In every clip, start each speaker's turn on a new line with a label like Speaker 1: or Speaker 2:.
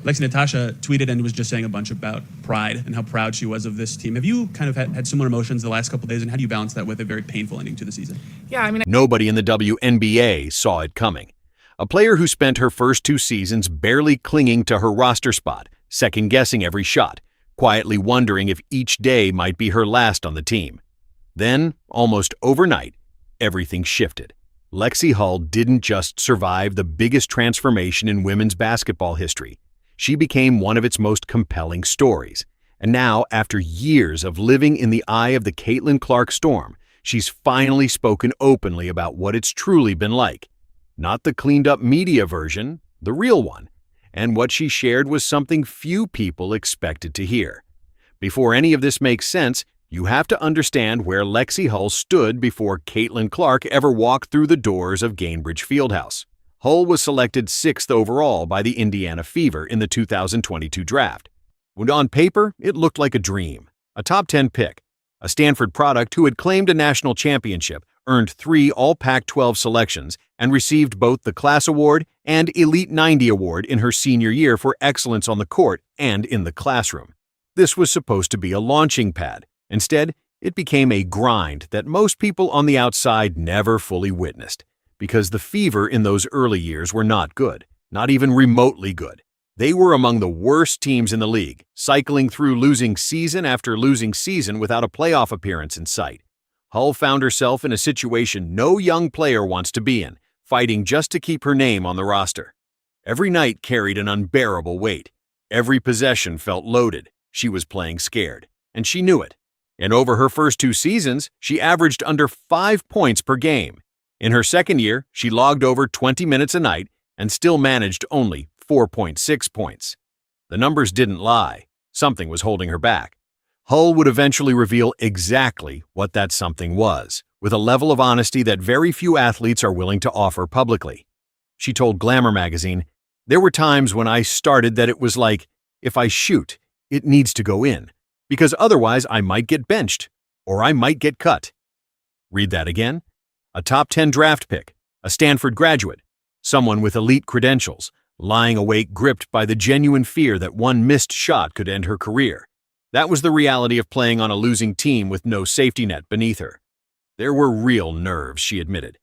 Speaker 1: Lexie Natasha tweeted and was just saying a bunch about pride and how proud she was of this team. Have you kind of had similar emotions the last couple of days, and how do you balance that with a very painful ending to the season?
Speaker 2: Yeah, I mean,
Speaker 3: Nobody in the WNBA saw it coming. A player who spent her first 2 seasons barely clinging to her roster spot, second-guessing every shot, quietly wondering if each day might be her last on the team. Then, almost overnight, everything shifted. Lexie Hull didn't just survive the biggest transformation in women's basketball history. She became one of its most compelling stories. And now, after years of living in the eye of the Caitlin Clark storm, she's finally spoken openly about what it's truly been like. Not the cleaned-up media version, the real one. And what she shared was something few people expected to hear. Before any of this makes sense, you have to understand where Lexie Hull stood before Caitlin Clark ever walked through the doors of Gainbridge Fieldhouse. Hull was selected 6th overall by the Indiana Fever in the 2022 draft. When on paper, it looked like a dream. A top 10 pick, a Stanford product who had claimed a national championship, earned 3 All-Pac-12 selections, and received both the Class Award and Elite 90 Award in her senior year for excellence on the court and in the classroom. This was supposed to be a launching pad. Instead, it became a grind that most people on the outside never fully witnessed, because the Fever in those early years were not good, not even remotely good. They were among the worst teams in the league, cycling through losing season after losing season without a playoff appearance in sight. Hull found herself in a situation no young player wants to be in, fighting just to keep her name on the roster. Every night carried an unbearable weight. Every possession felt loaded. She was playing scared, and she knew it. And over her first 2 seasons, she averaged under 5 points per game. In her second year, she logged over 20 minutes a night and still managed only 4.6 points. The numbers didn't lie. Something was holding her back. Hull would eventually reveal exactly what that something was, with a level of honesty that very few athletes are willing to offer publicly. She told Glamour magazine, "There were times when I started that it was like, if I shoot, it needs to go in, because otherwise I might get benched, or I might get cut." Read that again. A top 10 draft pick, a Stanford graduate, someone with elite credentials, lying awake gripped by the genuine fear that one missed shot could end her career. That was the reality of playing on a losing team with no safety net beneath her. There were real nerves, she admitted.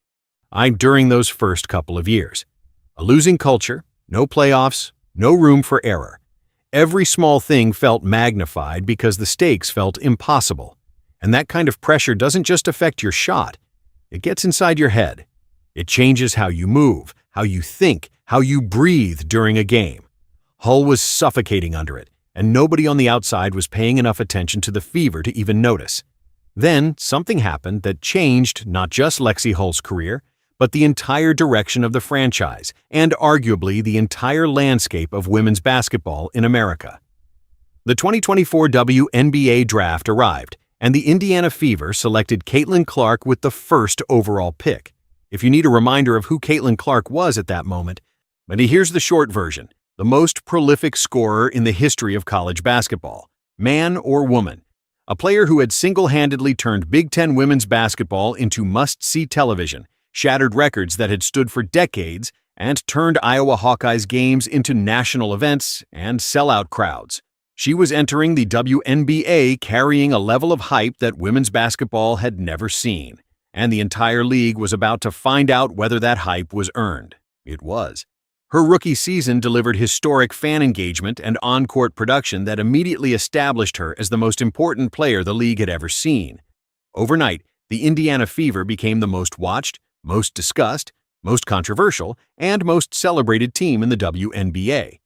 Speaker 3: During those first couple of years. A losing culture, no playoffs, no room for error. Every small thing felt magnified because the stakes felt impossible. And that kind of pressure doesn't just affect your shot. It gets inside your head. It changes how you move, how you think, how you breathe during a game. Hull was suffocating under it, and nobody on the outside was paying enough attention to the Fever to even notice. Then something happened that changed not just Lexie Hull's career, but the entire direction of the franchise, and arguably the entire landscape of women's basketball in America. The 2024 WNBA draft arrived, and the Indiana Fever selected Caitlin Clark with the 1st overall pick. If you need a reminder of who Caitlin Clark was at that moment, but here's the short version: the most prolific scorer in the history of college basketball, man or woman. A player who had single-handedly turned Big Ten women's basketball into must-see television, shattered records that had stood for decades, and turned Iowa Hawkeyes games into national events and sellout crowds. She was entering the WNBA carrying a level of hype that women's basketball had never seen, and the entire league was about to find out whether that hype was earned. It was. Her rookie season delivered historic fan engagement and on-court production that immediately established her as the most important player the league had ever seen. Overnight, the Indiana Fever became the most watched, most discussed, most controversial, and most celebrated team in the WNBA.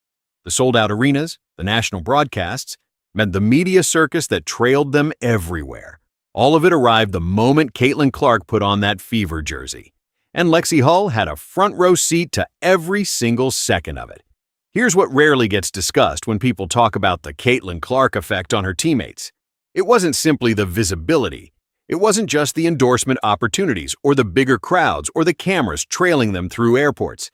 Speaker 3: The sold-out arenas, the national broadcasts, meant the media circus that trailed them everywhere. All of it arrived the moment Caitlin Clark put on that Fever jersey. And Lexie Hull had a front-row seat to every single second of it. Here's what rarely gets discussed when people talk about the Caitlin Clark effect on her teammates. It wasn't simply the visibility. It wasn't just the endorsement opportunities or the bigger crowds or the cameras trailing them through airports.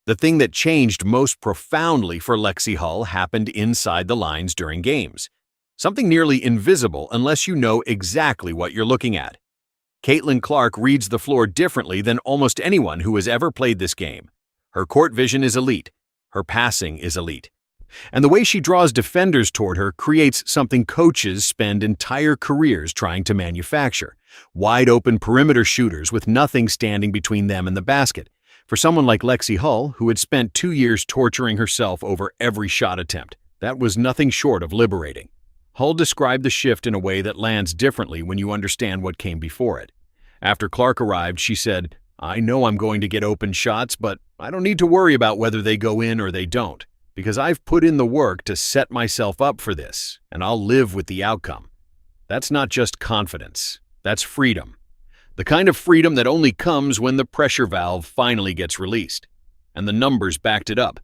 Speaker 3: The thing that changed most profoundly for Lexie Hull happened inside the lines during games. Something nearly invisible unless you know exactly what you're looking at. Caitlin Clark reads the floor differently than almost anyone who has ever played this game. Her court vision is elite. Her passing is elite. And the way she draws defenders toward her creates something coaches spend entire careers trying to manufacture: wide-open perimeter shooters with nothing standing between them and the basket. For someone like Lexie Hull, who had spent 2 years torturing herself over every shot attempt, that was nothing short of liberating. Hull described the shift in a way that lands differently when you understand what came before it. After Clark arrived, she said, "I know I'm going to get open shots, but I don't need to worry about whether they go in or they don't, because I've put in the work to set myself up for this, and I'll live with the outcome." That's not just confidence, that's freedom. The kind of freedom that only comes when the pressure valve finally gets released. And the numbers backed it up.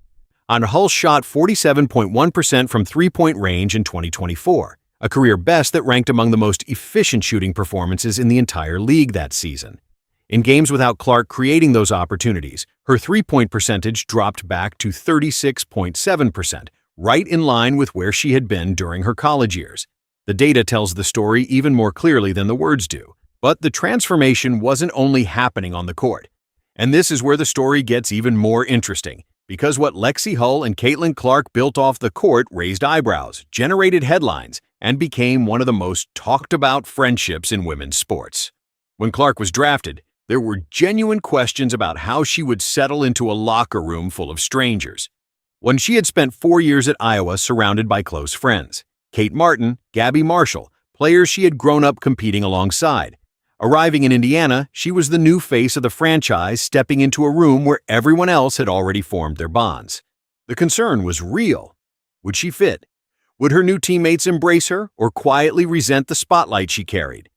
Speaker 3: Hull shot 47.1% from three-point range in 2024, a career best that ranked among the most efficient shooting performances in the entire league that season. In games without Clark creating those opportunities, her three-point percentage dropped back to 36.7%, right in line with where she had been during her college years. The data tells the story even more clearly than the words do. But the transformation wasn't only happening on the court. And this is where the story gets even more interesting, because what Lexie Hull and Caitlin Clark built off the court raised eyebrows, generated headlines, and became one of the most talked about friendships in women's sports. When Clark was drafted, there were genuine questions about how she would settle into a locker room full of strangers. When she had spent 4 years at Iowa surrounded by close friends, Kate Martin, Gabby Marshall, players she had grown up competing alongside. Arriving in Indiana, she was the new face of the franchise, stepping into a room where everyone else had already formed their bonds. The concern was real. Would she fit? Would her new teammates embrace her or quietly resent the spotlight she carried?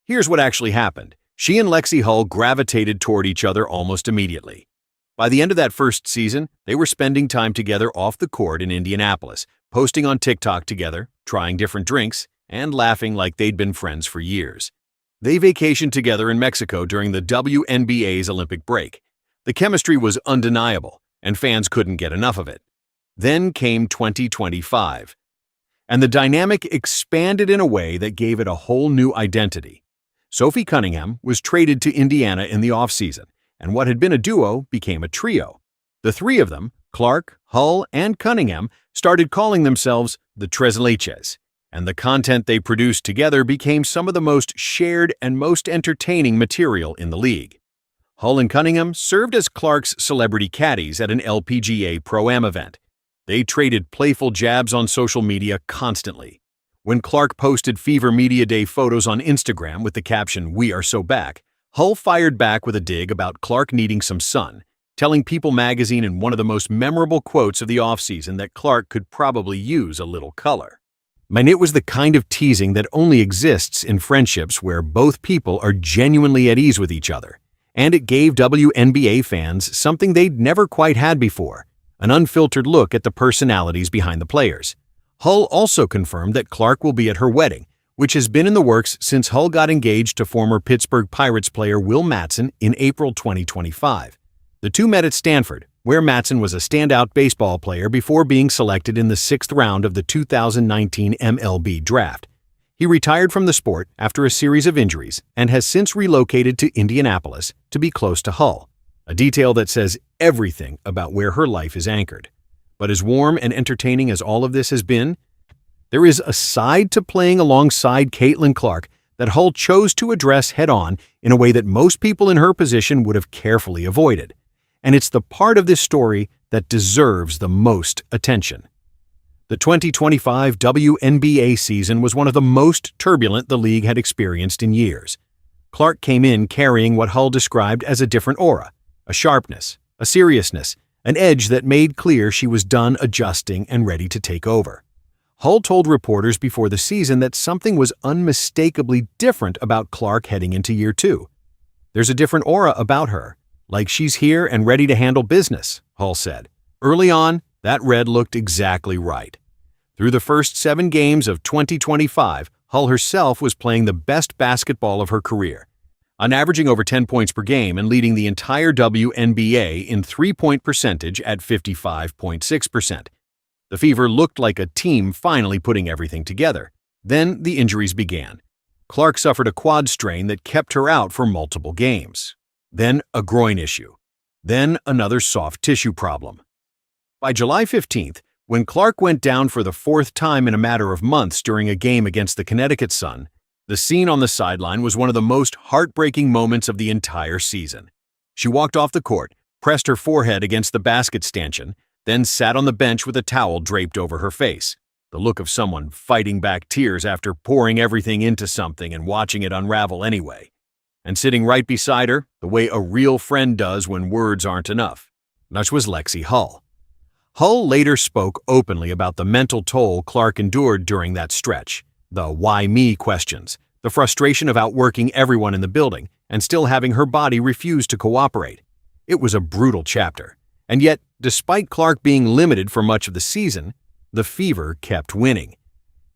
Speaker 3: Here's what actually happened. She and Lexie Hull gravitated toward each other almost immediately. By the end of that first season, they were spending time together off the court in Indianapolis, posting on TikTok together, trying different drinks, and laughing like they'd been friends for years. They vacationed together in Mexico during the WNBA's Olympic break. The chemistry was undeniable, and fans couldn't get enough of it. Then came 2025, and the dynamic expanded in a way that gave it a whole new identity. Sophie Cunningham was traded to Indiana in the offseason, and what had been a duo became a trio. The three of them, Clark, Hull, and Cunningham, started calling themselves the Tres Leches, and the content they produced together became some of the most shared and most entertaining material in the league. Hull and Cunningham served as Clark's celebrity caddies at an LPGA Pro-Am event. They traded playful jabs on social media constantly. When Clark posted Fever Media Day photos on Instagram with the caption, "We are so back," Hull fired back with a dig about Clark needing some sun, telling People magazine in one of the most memorable quotes of the offseason that Clark could probably use a little color. And it was the kind of teasing that only exists in friendships where both people are genuinely at ease with each other. And it gave WNBA fans something they'd never quite had before, an unfiltered look at the personalities behind the players. Hull also confirmed that Clark will be at her wedding, which has been in the works since Hull got engaged to former Pittsburgh Pirates player Will Matson in April 2025. The two met at Stanford, where Matson was a standout baseball player before being selected in the 6th round of the 2019 MLB draft. He retired from the sport after a series of injuries and has since relocated to Indianapolis to be close to Hull, a detail that says everything about where her life is anchored. But as warm and entertaining as all of this has been, there is a side to playing alongside Caitlin Clark that Hull chose to address head-on in a way that most people in her position would have carefully avoided. And it's the part of this story that deserves the most attention. The 2025 WNBA season was one of the most turbulent the league had experienced in years. Clark came in carrying what Hull described as a different aura, a sharpness, a seriousness, an edge that made clear she was done adjusting and ready to take over. Hull told reporters before the season that something was unmistakably different about Clark heading into year 2. "There's a different aura about her, like she's here and ready to handle business," Hull said. Early on, that read looked exactly right. Through the first 7 games of 2025, Hull herself was playing the best basketball of her career, averaging over 10 points per game and leading the entire WNBA in three-point percentage at 55.6%. The Fever looked like a team finally putting everything together. Then the injuries began. Clark suffered a quad strain that kept her out for multiple games. Then a groin issue. Then another soft tissue problem. By July 15th, When Clark went down for the fourth time in a matter of months during a game against the Connecticut Sun, the scene on the sideline was one of the most heartbreaking moments of the entire season. She walked off the court, pressed her forehead against the basket stanchion, then sat on the bench with a towel draped over her face, the look of someone fighting back tears after pouring everything into something and watching it unravel anyway. And sitting right beside her, the way a real friend does when words aren't enough, that was Lexie Hull. Hull later spoke openly about the mental toll Clark endured during that stretch, the why me questions, the frustration of outworking everyone in the building and still having her body refuse to cooperate. It was a brutal chapter, and yet, despite Clark being limited for much of the season, the Fever kept winning.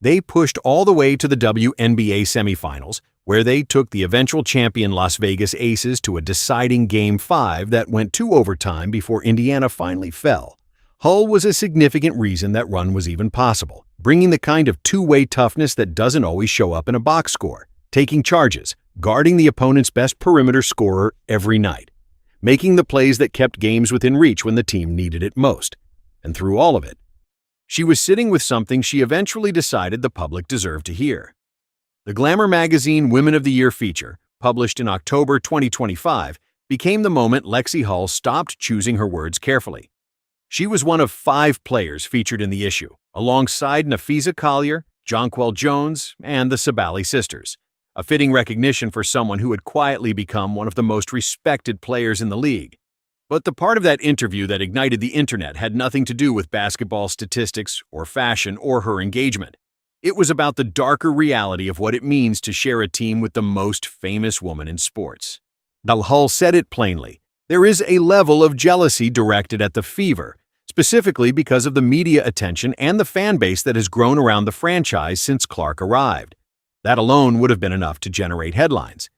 Speaker 3: They pushed all the way to the WNBA semifinals, where they took the eventual champion Las Vegas Aces to a deciding Game 5 that went to overtime before Indiana finally fell. Hull was a significant reason that run was even possible, bringing the kind of two-way toughness that doesn't always show up in a box score, taking charges, guarding the opponent's best perimeter scorer every night, making the plays that kept games within reach when the team needed it most. And through all of it, she was sitting with something she eventually decided the public deserved to hear. The Glamour magazine Women of the Year feature, published in October 2025, became the moment Lexie Hull stopped choosing her words carefully. She was one of 5 players featured in the issue, alongside Nafisa Collier, Jonquel Jones, and the Sabali sisters, a fitting recognition for someone who had quietly become one of the most respected players in the league. But the part of that interview that ignited the internet had nothing to do with basketball statistics or fashion or her engagement. It was about the darker reality of what it means to share a team with the most famous woman in sports. Now, Hull said it plainly. There is a level of jealousy directed at the Fever, specifically because of the media attention and the fan base that has grown around the franchise since Clark arrived. That alone would have been enough to generate headlines.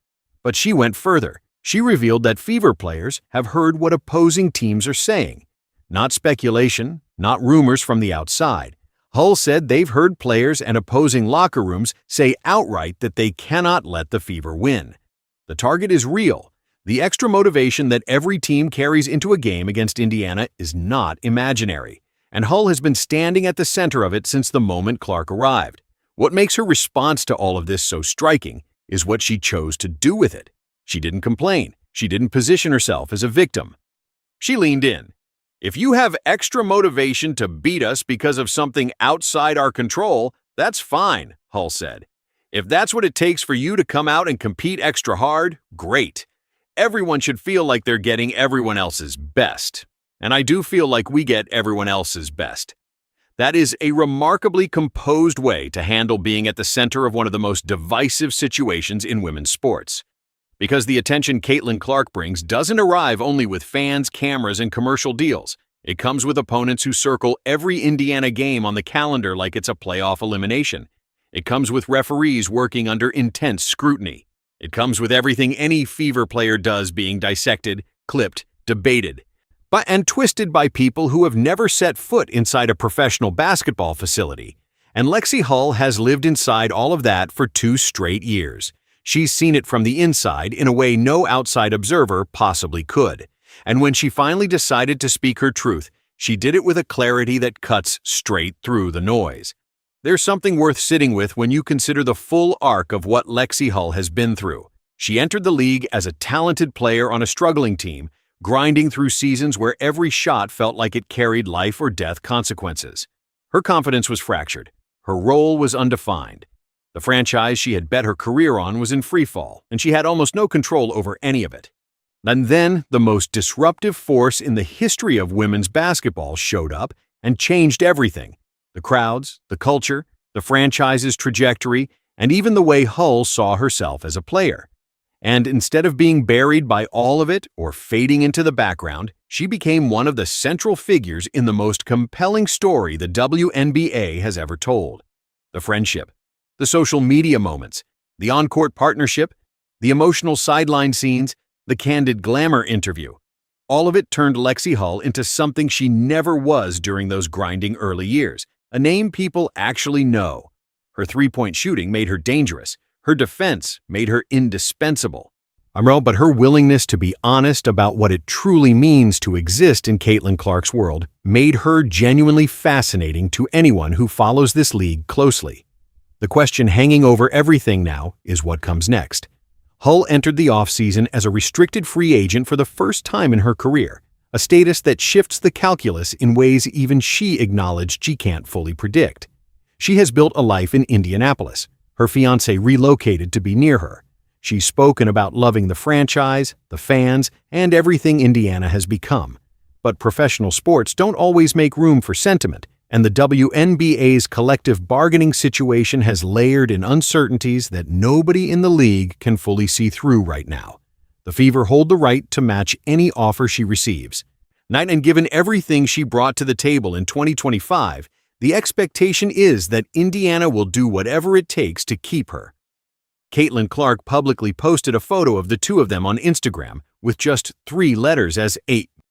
Speaker 3: But she went further. She revealed that Fever players have heard what opposing teams are saying. Not speculation, not rumors from the outside. Hull said they've heard players and opposing locker rooms say outright that they cannot let the Fever win. The target is real. The extra motivation that every team carries into a game against Indiana is not imaginary, and Hull has been standing at the center of it since the moment Clark arrived. What makes her response to all of this so striking is what she chose to do with it. She didn't complain. She didn't position herself as a victim. She leaned in. If you have extra motivation to beat us because of something outside our control, that's fine, Hull said. If that's what it takes for you to come out and compete extra hard, great. Everyone should feel like they're getting everyone else's best. And I do feel like we get everyone else's best. That is a remarkably composed way to handle being at the center of one of the most divisive situations in women's sports. Because the attention Caitlin Clark brings doesn't arrive only with fans, cameras, and commercial deals. It comes with opponents who circle every Indiana game on the calendar like it's a playoff elimination. It comes with referees working under intense scrutiny. It comes with everything any Fever player does being dissected, clipped, debated, and twisted by people who have never set foot inside a professional basketball facility. And Lexie Hull has lived inside all of that for 2 straight years. She's seen it from the inside in a way no outside observer possibly could. And when she finally decided to speak her truth, she did it with a clarity that cuts straight through the noise. There's something worth sitting with when you consider the full arc of what Lexie Hull has been through. She entered the league as a talented player on a struggling team, grinding through seasons where every shot felt like it carried life or death consequences. Her confidence was fractured. Her role was undefined. The franchise she had bet her career on was in freefall, and she had almost no control over any of it. And then the most disruptive force in the history of women's basketball showed up and changed everything. The crowds, the culture, the franchise's trajectory, and even the way Hull saw herself as a player. And instead of being buried by all of it or fading into the background, she became one of the central figures in the most compelling story the WNBA has ever told. The friendship, the social media moments, the on-court partnership, the emotional sideline scenes, the candid glamour interview. All of it turned Lexie Hull into something she never was during those grinding early years, a name people actually know. Her three-point shooting made her dangerous. Her defense made her indispensable. But her willingness to be honest about what it truly means to exist in Caitlin Clark's world made her genuinely fascinating to anyone who follows this league closely. The question hanging over everything now is what comes next. Hull entered the offseason as a restricted free agent for the first time in her career, a status that shifts the calculus in ways even she acknowledged she can't fully predict. She has built a life in Indianapolis. Her fiancé relocated to be near her. She's spoken about loving the franchise, the fans, and everything Indiana has become. But professional sports don't always make room for sentiment, and the WNBA's collective bargaining situation has layered in uncertainties that nobody in the league can fully see through right now. The Fever hold the right to match any offer she receives. And given everything she brought to the table in 2025, the expectation is that Indiana will do whatever it takes to keep her. Caitlin Clark publicly posted a photo of the two of them on Instagram with just 3 letters as a